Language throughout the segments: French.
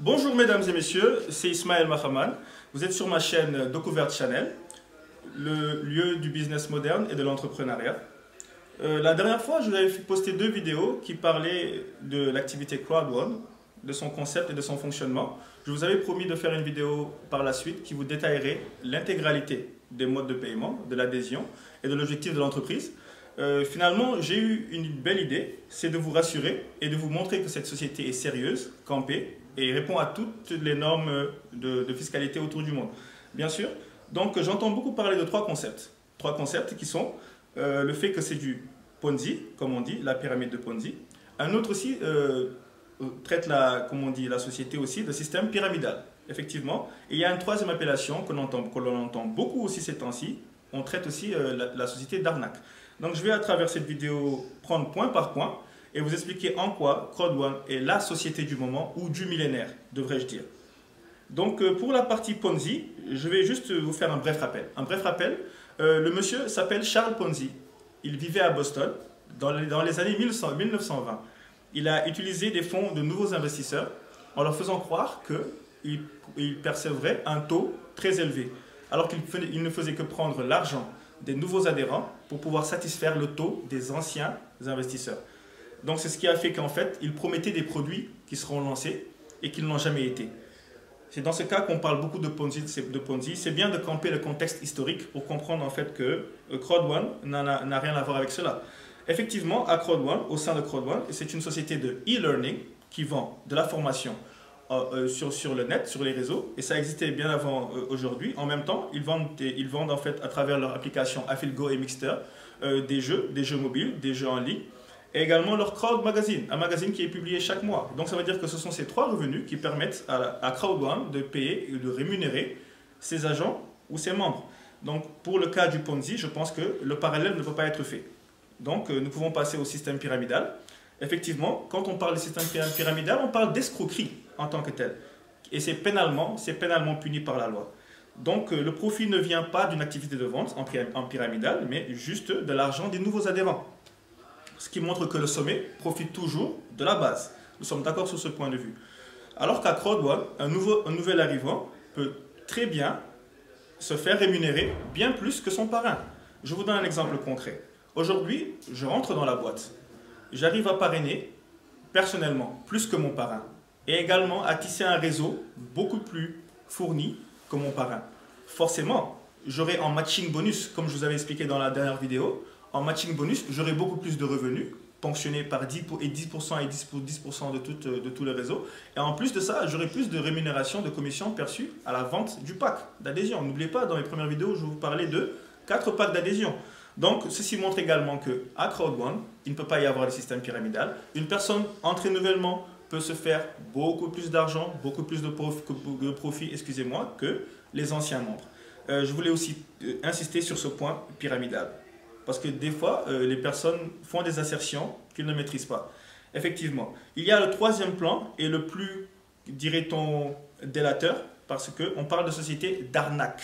Bonjour mesdames et messieurs, c'est Ismaël Mahaman. Vous êtes sur ma chaîne Découverte Channel, le lieu du business moderne et de l'entrepreneuriat. La dernière fois, je vous avais posté 2 vidéos qui parlaient de l'activité Crowd1, de son concept et de son fonctionnement. Je vous avais promis de faire une vidéo par la suite qui vous détaillerait l'intégralité des modes de paiement, de l'adhésion et de l'objectif de l'entreprise. Finalement, j'ai eu une belle idée, c'est de vous rassurer et de vous montrer que cette société est sérieuse, campée et répond à toutes les normes de fiscalité autour du monde. Bien sûr, donc j'entends beaucoup parler de 3 concepts. 3 concepts qui sont le fait que c'est du Ponzi, comme on dit, la pyramide de Ponzi. Un autre aussi traite comme on dit, la société aussi de système pyramidal, effectivement. Et il y a une 3e appellation que l'on entend beaucoup aussi ces temps-ci. On traite aussi la société d'arnaque. Donc je vais à travers cette vidéo prendre point par point et vous expliquer en quoi Crowd1 est la société du moment ou du millénaire, devrais-je dire. Donc pour la partie Ponzi, je vais juste vous faire un bref rappel. Le monsieur s'appelle Charles Ponzi. Il vivait à Boston dans les années 1920. Il a utilisé des fonds de nouveaux investisseurs en leur faisant croire qu'il percevrait un taux très élevé, alors qu'il ne faisait que prendre l'argent des nouveaux adhérents pour pouvoir satisfaire le taux des anciens investisseurs. Donc c'est ce qui a fait qu'en fait, il promettait des produits qui seront lancés et qui ne l'ont jamais été. C'est dans ce cas qu'on parle beaucoup de Ponzi. C'est bien de camper le contexte historique pour comprendre en fait que Crowd1 n'a rien à voir avec cela. Effectivement, à Crowd1, au sein de Crowd1, c'est une société de e-learning qui vend de la formation sur le net, sur les réseaux, et ça existait bien avant aujourd'hui. En même temps, ils vendent en fait à travers leur application AffiliGo et Mixter des jeux mobiles, des jeux en ligne, et également leur Crowd Magazine, un magazine qui est publié chaque mois. Donc ça veut dire que ce sont ces 3 revenus qui permettent à Crowd1 de payer et de rémunérer ses agents ou ses membres. Donc pour le cas du Ponzi, je pense que le parallèle ne peut pas être fait. Donc nous pouvons passer au système pyramidal. Effectivement, quand on parle de système pyramidal, on parle d'escroquerie en tant que tel. Et c'est pénalement puni par la loi. Donc le profit ne vient pas d'une activité de vente en pyramidal, mais juste de l'argent des nouveaux adhérents. Ce qui montre que le sommet profite toujours de la base. Nous sommes d'accord sur ce point de vue. Alors qu'à Crowd1, un nouvel arrivant peut très bien se faire rémunérer bien plus que son parrain. Je vous donne un exemple concret. Aujourd'hui, je rentre dans la boîte. J'arrive à parrainer personnellement plus que mon parrain et également à tisser un réseau beaucoup plus fourni que mon parrain. Forcément, j'aurai en matching bonus, comme je vous avais expliqué dans la dernière vidéo, en matching bonus, j'aurai beaucoup plus de revenus ponctionnés par 10% et 10% de tout le réseau. Et en plus de ça, j'aurai plus de rémunération de commission perçue à la vente du pack d'adhésion. N'oubliez pas, dans les premières vidéos, je vous parlais de 4 packs d'adhésion. Donc, ceci montre également qu'à Crowd1, il ne peut pas y avoir de système pyramidal. Une personne entrée nouvellement peut se faire beaucoup plus d'argent, beaucoup plus de profit, excusez-moi, que les anciens membres. Je voulais aussi insister sur ce point pyramidal. Parce que des fois, les personnes font des assertions qu'ils ne maîtrisent pas. Effectivement, il y a le 3e plan et le plus, dirait-on, délateur, parce qu'on parle de société d'arnaque.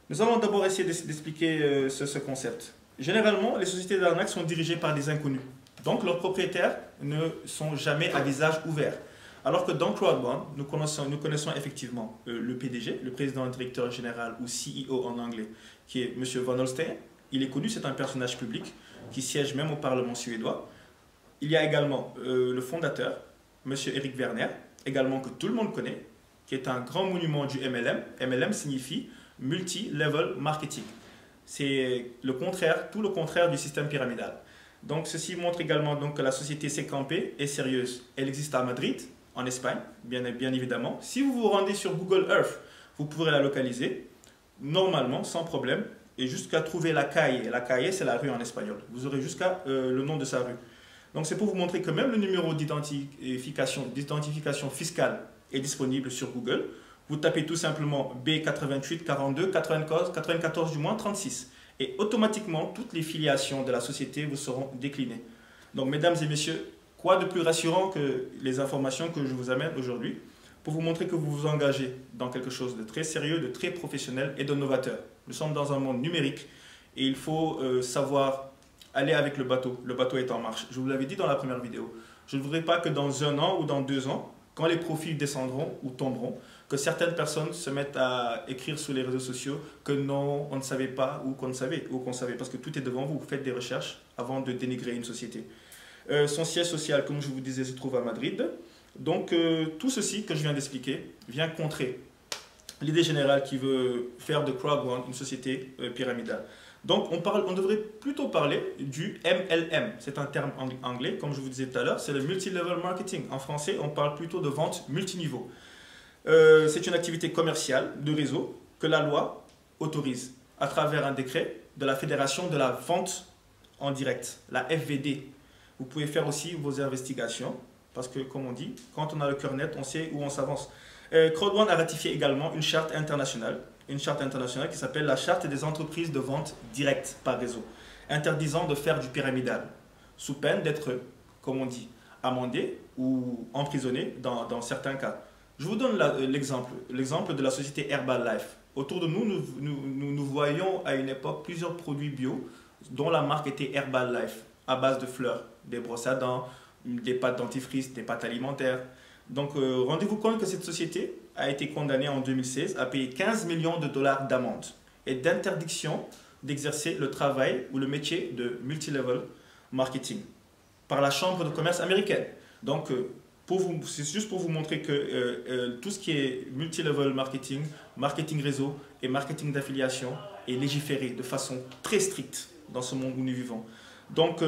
Nous allons d'abord essayer d'expliquer ce concept. Généralement, les sociétés d'arnaque sont dirigées par des inconnus. Donc, leurs propriétaires ne sont jamais à visage ouvert. Alors que dans Crowd1, nous connaissons effectivement le PDG, le président directeur général ou CEO en anglais, qui est M. Van Holstein. Il est connu, c'est un personnage public qui siège même au Parlement suédois. Il y a également le fondateur, M. Eric Werner, également que tout le monde connaît, qui est un grand monument du MLM. MLM signifie Multi-Level Marketing. C'est tout le contraire du système pyramidal. Donc ceci montre également donc, que la société s'est campée et sérieuse. Elle existe à Madrid, en Espagne, bien évidemment. Si vous vous rendez sur Google Earth, vous pourrez la localiser, normalement, sans problème, et jusqu'à trouver la calle. La calle, c'est la rue en espagnol. Vous aurez jusqu'à le nom de sa rue. Donc c'est pour vous montrer que même le numéro d'identification fiscale est disponible sur Google. Vous tapez tout simplement B88 42 94 du moins 36 et automatiquement toutes les filiations de la société vous seront déclinées. Donc mesdames et messieurs, quoi de plus rassurant que les informations que je vous amène aujourd'hui pour vous montrer que vous vous engagez dans quelque chose de très sérieux, de très professionnel et de novateur. Nous sommes dans un monde numérique et il faut savoir aller avec le bateau. Le bateau est en marche. Je vous l'avais dit dans la première vidéo. Je ne voudrais pas que dans 1 an ou dans 2 ans, quand les profils descendront ou tomberont, que certaines personnes se mettent à écrire sur les réseaux sociaux que non, on ne savait pas ou qu'on savait, parce que tout est devant vous. Vous faites des recherches avant de dénigrer une société. Son siège social, comme je vous disais, se trouve à Madrid. Donc, tout ceci que je viens d'expliquer vient contrer l'idée générale qui veut faire de Crowd1 une société pyramidale. Donc, on devrait plutôt parler du MLM. C'est un terme anglais, comme je vous disais tout à l'heure, c'est le Multi-Level Marketing. En français, on parle plutôt de vente multiniveau. C'est une activité commerciale de réseau que la loi autorise à travers un décret de la Fédération de la vente en direct, la FVD. Vous pouvez faire aussi vos investigations parce que, comme on dit, quand on a le cœur net, on sait où on s'avance. Crowd1 a ratifié également une charte internationale qui s'appelle la Charte des entreprises de vente directe par réseau, interdisant de faire du pyramidal, sous peine d'être, comme on dit, amendé ou emprisonné dans certains cas. Je vous donne l'exemple de la société Herbalife. Autour de nous voyons à une époque plusieurs produits bio dont la marque était Herbalife, à base de fleurs, des brosses à dents, des pâtes dentifrice, des pâtes alimentaires. Donc, rendez-vous compte que cette société a été condamnée en 2016 à payer 15 millions de dollars d'amende et d'interdiction d'exercer le travail ou le métier de multilevel marketing par la Chambre de commerce américaine. Donc, c'est juste pour vous montrer que tout ce qui est multilevel marketing, marketing réseau et marketing d'affiliation est légiféré de façon très stricte dans ce monde où nous vivons. Donc,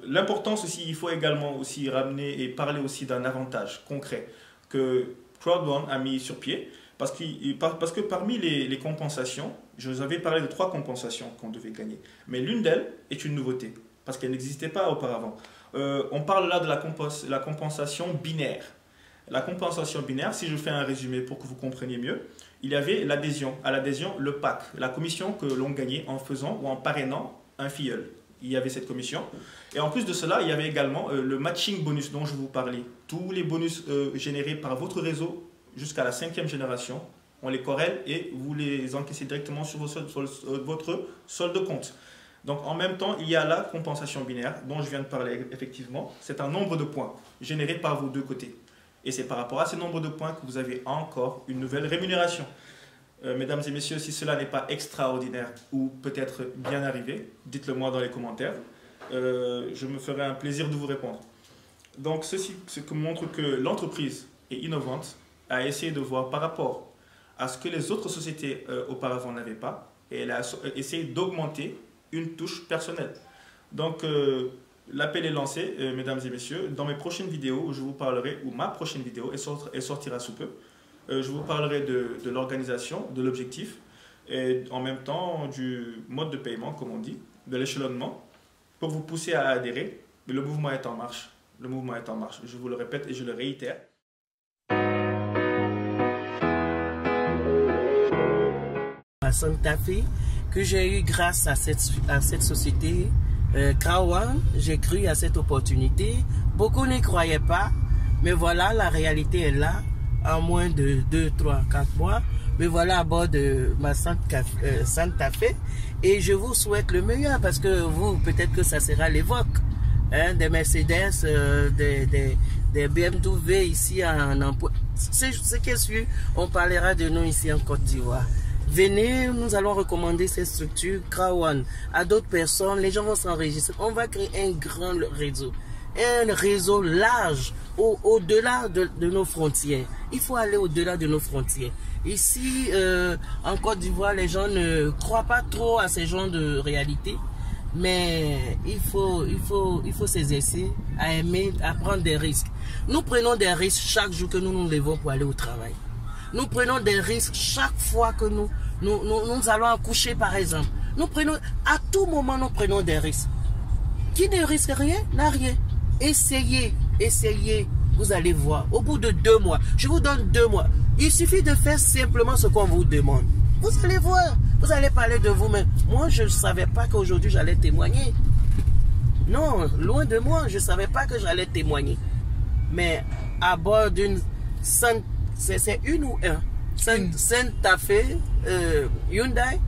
l'importance aussi, il faut également aussi ramener et parler aussi d'un avantage concret que Crowd1 a mis sur pied parce que parmi les compensations, je vous avais parlé de 3 compensations qu'on devait gagner, mais l'une d'elles est une nouveauté parce qu'elle n'existait pas auparavant. On parle là de la compensation binaire. La compensation binaire, si je fais un résumé pour que vous compreniez mieux, il y avait l'adhésion, à l'adhésion le PAC, la commission que l'on gagnait en faisant ou en parrainant un filleul. Il y avait cette commission. Et en plus de cela, il y avait également le matching bonus dont je vous parlais. Tous les bonus générés par votre réseau jusqu'à la 5e génération, on les corrèle et vous les encaissez directement sur votre solde compte. Donc en même temps, il y a la compensation binaire dont je viens de parler effectivement. C'est un nombre de points générés par vos deux côtés. Et c'est par rapport à ces nombres de points que vous avez encore une nouvelle rémunération. Mesdames et messieurs, si cela n'est pas extraordinaire ou peut-être bien arrivé, dites-le moi dans les commentaires. Je me ferai un plaisir de vous répondre. Donc ceci montre que l'entreprise est innovante, a essayé de voir par rapport à ce que les autres sociétés auparavant n'avaient pas, et elle a essayé d'augmenter une touche personnelle. Donc l'appel est lancé, mesdames et messieurs. Dans mes prochaines vidéos, je vous parlerai, ou ma prochaine vidéo, elle sortira sous peu. Je vous parlerai de l'organisation, de l'objectif et en même temps du mode de paiement, comme on dit, de l'échelonnement, pour vous pousser à adhérer. Mais le mouvement est en marche. Le mouvement est en marche. Je vous le répète et je le réitère. À Santa Fe, que j'ai eu grâce à cette société Crowd1, j'ai cru à cette opportunité. Beaucoup n'y croyaient pas, mais voilà, la réalité est là. En moins de 2, 3, 4 mois, me voilà à bord de ma Santa Fe et je vous souhaite le meilleur parce que vous, peut-être que ça sera l'évoque, hein, des Mercedes, des BMW ici en emploi. C'est qu'est-ce que on parlera de nous ici en Côte d'Ivoire. Venez, nous allons recommander cette structure Crowd1 à d'autres personnes, les gens vont s'enregistrer, on va créer un grand réseau. Un réseau large au-delà de nos frontières. Il faut aller au-delà de nos frontières. Ici, en Côte d'Ivoire, les gens ne croient pas trop à ces genres de réalité. Mais il faut s'exercer à aimer, à prendre des risques. Nous prenons des risques chaque jour que nous nous levons pour aller au travail. Nous prenons des risques chaque fois que nous allons accoucher, par exemple. À tout moment, nous prenons des risques. Qui ne risque rien, n'a rien. Essayez, vous allez voir. Au bout de 2 mois, je vous donne 2 mois. Il suffit de faire simplement ce qu'on vous demande. Vous allez voir, vous allez parler de vous-même. Moi, je ne savais pas qu'aujourd'hui j'allais témoigner. Non, loin de moi, je ne savais pas que j'allais témoigner. Mais à bord d'une... C'est une ou un Santa Fe Hyundai,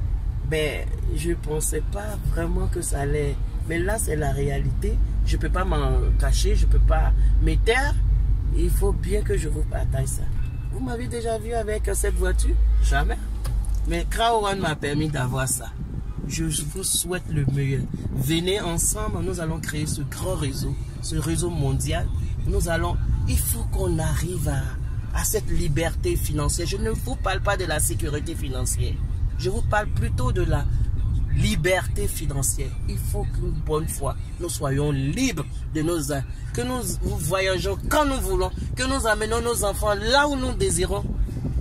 ben, je ne pensais pas vraiment que ça allait... Mais là, c'est la réalité. Je ne peux pas m'en cacher, je ne peux pas m'étaire. Il faut bien que je vous partage ça. Vous m'avez déjà vu avec cette voiture? Jamais. Mais Crao One m'a permis d'avoir ça. Je vous souhaite le meilleur. Venez ensemble, nous allons créer ce grand réseau, ce réseau mondial. Il faut qu'on arrive à cette liberté financière. Je ne vous parle pas de la sécurité financière. Je vous parle plutôt de la liberté financière. Il faut qu'une bonne fois, nous soyons libres de nos âges, que nous voyageons quand nous voulons, que nous amenons nos enfants là où nous désirons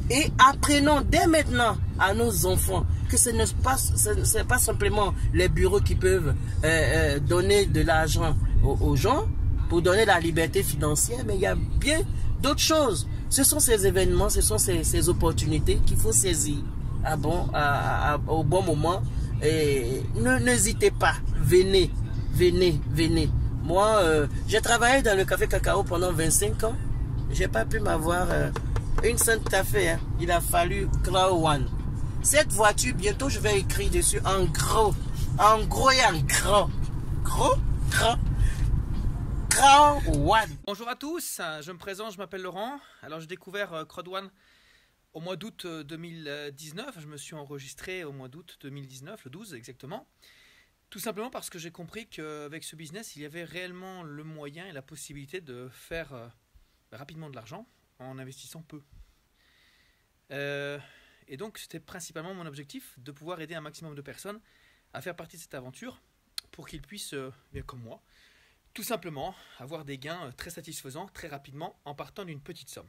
et apprenons dès maintenant à nos enfants que ce n'est pas simplement les bureaux qui peuvent donner de l'argent aux gens pour donner la liberté financière, mais il y a bien d'autres choses. Ce sont ces événements, ce sont ces opportunités qu'il faut saisir au bon moment. Et n'hésitez pas, venez. Moi, j'ai travaillé dans le café cacao pendant 25 ans. J'ai pas pu m'avoir une Santa Fe. Hein. Il a fallu Crao One. Cette voiture, bientôt, je vais écrire dessus en gros et en grand. Crao One. Bonjour à tous, je me présente, je m'appelle Laurent. Alors, j'ai découvert Crao One au mois d'août 2019, je me suis enregistré au mois d'août 2019, le 12 exactement. Tout simplement parce que j'ai compris qu'avec ce business, il y avait réellement le moyen et la possibilité de faire rapidement de l'argent en investissant peu. Et donc, c'était principalement mon objectif de pouvoir aider un maximum de personnes à faire partie de cette aventure pour qu'ils puissent, bien comme moi, tout simplement avoir des gains très satisfaisants, très rapidement, en partant d'une petite somme.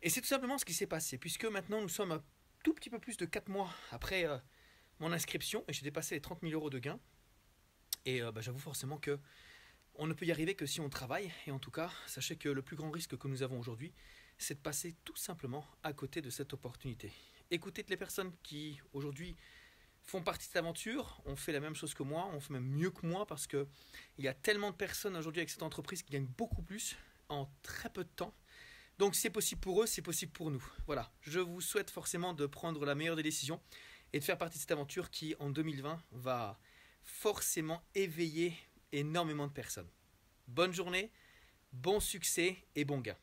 Et c'est tout simplement ce qui s'est passé, puisque maintenant nous sommes un tout petit peu plus de 4 mois après mon inscription, et j'ai dépassé les 30 000 euros de gains. Et j'avoue forcément que on ne peut y arriver que si on travaille, et en tout cas, sachez que le plus grand risque que nous avons aujourd'hui, c'est de passer tout simplement à côté de cette opportunité. Écoutez les personnes qui aujourd'hui font partie de cette aventure, on fait la même chose que moi, on fait même mieux que moi, parce qu'il y a tellement de personnes aujourd'hui avec cette entreprise qui gagnent beaucoup plus en très peu de temps. Donc c'est possible pour eux, c'est possible pour nous. Voilà, je vous souhaite forcément de prendre la meilleure des décisions et de faire partie de cette aventure qui, en 2020, va forcément éveiller énormément de personnes. Bonne journée, bon succès et bon gain.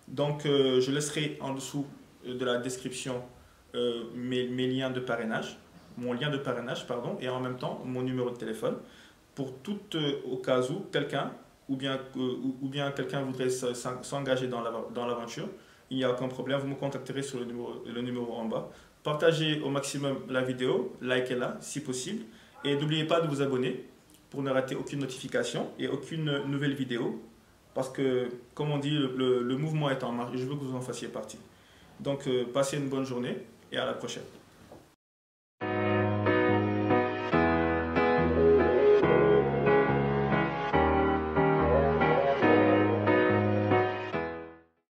Donc je laisserai en dessous de la description mes liens de parrainage, mon lien de parrainage, pardon, et en même temps mon numéro de téléphone. Pour tout au cas où quelqu'un ou bien quelqu'un voudrait s'engager dans l'aventure, il n'y a aucun problème, vous me contacterez sur le numéro en bas. Partagez au maximum la vidéo, likez-la si possible et n'oubliez pas de vous abonner pour ne rater aucune notification et aucune nouvelle vidéo parce que, comme on dit, le mouvement est en marche et je veux que vous en fassiez partie. Donc, passez une bonne journée et à la prochaine.